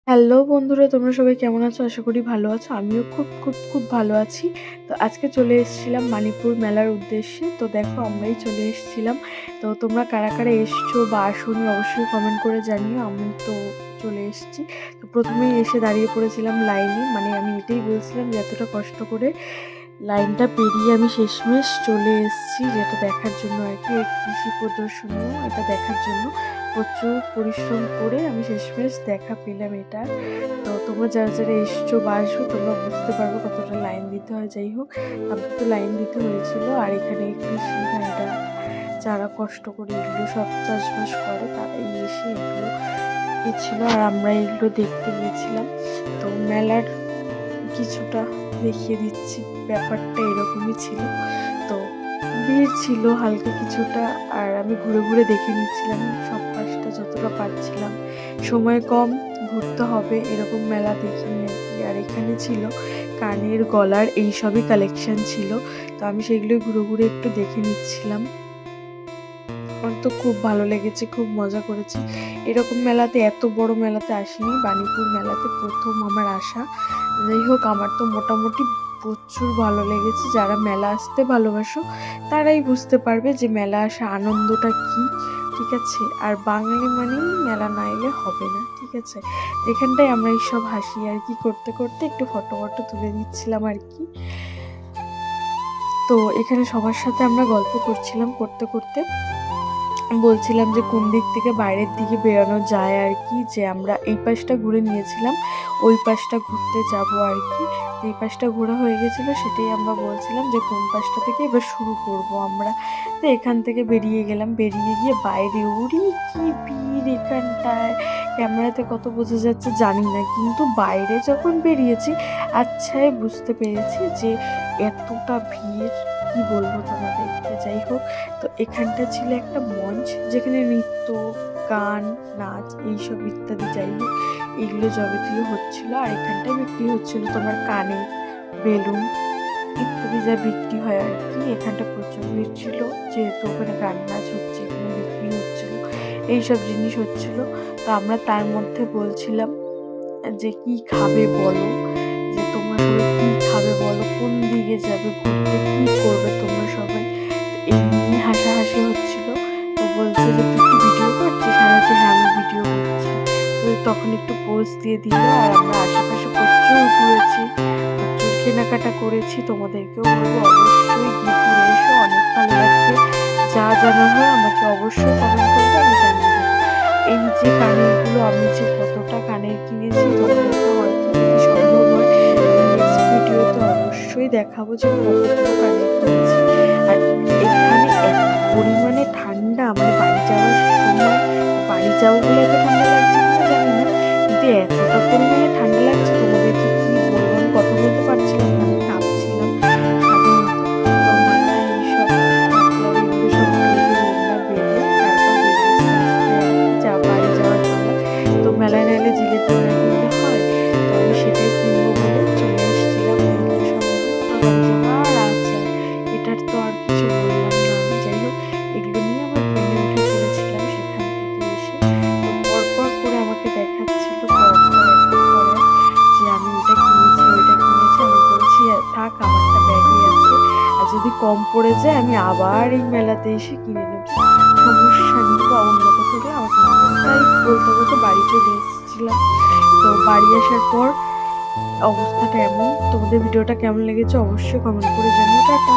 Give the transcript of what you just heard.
Hello বন্ধুরা, তোমরা সবাই কেমন আছো? আশা করি ভালো আছো। আমিও খুব খুব খুব ভালো আছি। তো আজকে চলে এসেছিলাম মানিপুর মেলার উদ্দেশ্যে। তো দেখো আমরাই চলে এসেছিলাম। তো তোমরা কারা কারা এসছো বা আসোনি অবশ্যই কমেন্ট করে জানিও। আমি তো চলে এসেছি। তো প্রথমেই এসে দাঁড়িয়ে পড়েছিলাম লাইনে। মানে আমি এটাই বলছিলাম যে এতটা কষ্ট করে লাইনটা পেরিয়ে আমি শেষমেশ চলে এসেছি, যেটা দেখার জন্য আর কি, কৃষি প্রদর্শনীও এটা দেখার জন্য প্রচুর পরিশ্রম করে আমি শেষমেশ দেখা পেলাম এটা। তো তোমরা যারা যারা এসছো বা আসবে তোমরা বুঝতে পারবে কতটা লাইন দিতে হয়। যাই হোক, আমাকে তো লাইন দিতে হয়েছিল। আর এখানে কৃষি ভাইরা যারা কষ্ট করে এগুলো সব চাষবাস করে তারাই এসে এগুলো ছিল, আর আমরা এগুলো দেখতে গিয়েছিলাম। তো মেলার কিছুটা দেখিয়ে দিচ্ছি, ব্যাপারটা এরকমই ছিল। তো ভিড় ছিল হালকা কিছুটা, আর আমি ঘুরে ঘুরে দেখে নিচ্ছিলাম সব পাশটা যতটা পারছিলাম। সময় কম, ঘুরতে হবে, এরকম মেলা দেখিনি আর কি। আর এখানে ছিল কানের গলার এইসবই কালেকশন ছিল। তো আমি সেগুলোই ঘুরে ঘুরে একটু দেখে নিচ্ছিলাম। আমার তো খুব ভালো লেগেছে, খুব মজা করেছি। এরকম মেলাতে, এত বড় মেলাতে আসিনি, বাণীপুর মেলাতে প্রথম আমার আসা। যাই হোক, আমার তো মোটামুটি প্রচুর ভালো লেগেছে। যারা মেলা আসতে ভালোবাসো তারাই বুঝতে পারবে যে মেলা আসা আনন্দটা কি, ঠিক আছে? আর বাঙালি মানেই মেলা না এলে হবে না, ঠিক আছে? এখানটায় আমরা এইসব হাসি আর কি করতে করতে একটু ফটো তুলে দিচ্ছিলাম আর কি। তো এখানে সবার সাথে আমরা গল্প করছিলাম, করতে করতে বলছিলাম যে কোন দিক থেকে বাইরের দিকে বেরানো যায় আর কি, যে আমরা এই পাশটা ঘুরে নিয়েছিলাম, ওই পাশটা ঘুরতে যাব আর কি। এই পাশটা ঘোরা হয়ে গেছিলো, সেটাই আমরা বলছিলাম যে কোন পাশটা থেকে এবার শুরু করব আমরা। তো এখান থেকে বেরিয়ে গেলাম, বেরিয়ে গিয়ে বাইরে উড়ি কি ভিড় এখানটায়, ক্যামেরাতে কত বোঝা যাচ্ছে জানি না, কিন্তু বাইরে যখন বেরিয়েছি আচ্ছাই বুঝতে পেরেছি যে এতটা ভিড় কি বলবো তোমাদেরকে। যাই হোক, তো এখানটা ছিল একটা মঞ্চ, যেখানে নৃত্য, গান, নাচ এইসব ইত্যাদি, যাই হোক এগুলো যাবতীয় হচ্ছিল। আর এখানটায় বিক্রি হচ্ছিল তোমার কানে বেলুন ইত্যাদি যা বিক্রি হয় আর কি। এখানটা প্রচুর ভিড় ছিল, যেহেতু ওখানে গান নাচ হচ্ছে, এখানে বিক্রি হচ্ছিল, এইসব জিনিস হচ্ছিল। তো আমরা তার মধ্যে বলছিলাম যে কি খাবে বলো, যে তোমরা সবাই কি খাবে বলো, কোন দিকে যাবে ঘুরতে, কি করবে তোমরা সবাই। এই নিয়ে হাসাহাসি হচ্ছিল। তো বলছে যে তুই কি ভিডিও করছিস? আমি বলছি হ্যাঁ আমি ভিডিও করছি। তো তখন একটু পোজ দিয়ে দিল। আর আমরা আশেপাশে প্রচুর ঘুরেছি, প্রচুর কেনাকাটা করেছি। তোমাদেরকেও বলবো অবশ্যই গিয়ে ঘুরে এসো, অনেক ভালো লাগবে। যা জানার হয় আমাকে অবশ্যই কমেন্ট করবে, আমি জানিয়ে দেবো। এই যে কানেরগুলো, আমি যে কতটা কানের কিনেছি তোমাদেরকে হয়তো যদি সম্ভব হয় নেক্সট ভিডিওতে অবশ্যই দেখাবো যে কতগুলো কানের কিনেছি। আর এখানে এত পরিমাণে ঠান্ডা, মানে বাড়ি যাওয়ার সময়, বাড়ি যাবো বলে এত ঠান্ডা লাগছে কিনা জানি না, কিন্তু এতটা পরিমাণে ঠান্ডা লাগছে তোমাদেরকে কি বলবো, আমি কথা বলতে পারছিলাম না, আমি কাঁপছিলাম সাধারণত। তো মাথায় এইসব মাফলার এগুলো সব বেঁধে, ওড়না বেঁধে তারপর বেরিয়েছি রাস্তায় আর কি, বাড়ি যাওয়ার পালা। তো মেলায় না এলে জিলেপি না কিনলে হয়, তো আমি সেটাই কিনবো বলে চলে এসেছিলাম বন্ধুদের সঙ্গে। তো বাড়ি যাবো আর আচার, এটার তো আর কিছু বললাম না আমি। যাই হোক, এগুলো নিয়ে আমার ট্রেনে উঠে পড়েছিলাম সেখান থেকে এসে। তো পরপর করে আমাকে দেখাচ্ছিল, পরপর একের পর এক, যে আমি এটা কিনেছি ওইটা কিনেছি। আমি বলছি থাক, আমারটা ব্যাগে আছে, আর যদি কম পড়ে যায় আমি আবার এই মেলাতে এসে কিনে নেব, সমস্যা নেই, বা অন্য কোথাও গেলে আমাকে নিতে হবে। তাই বলতে বলতে বাড়ি চলে এসেছিলাম। তো বাড়ি আসার পর অবস্থাটা এমন। তোমাদের ভিডিওটা কেমন লেগেছে অবশ্যই কমেন্ট করে জানিও। টাটা।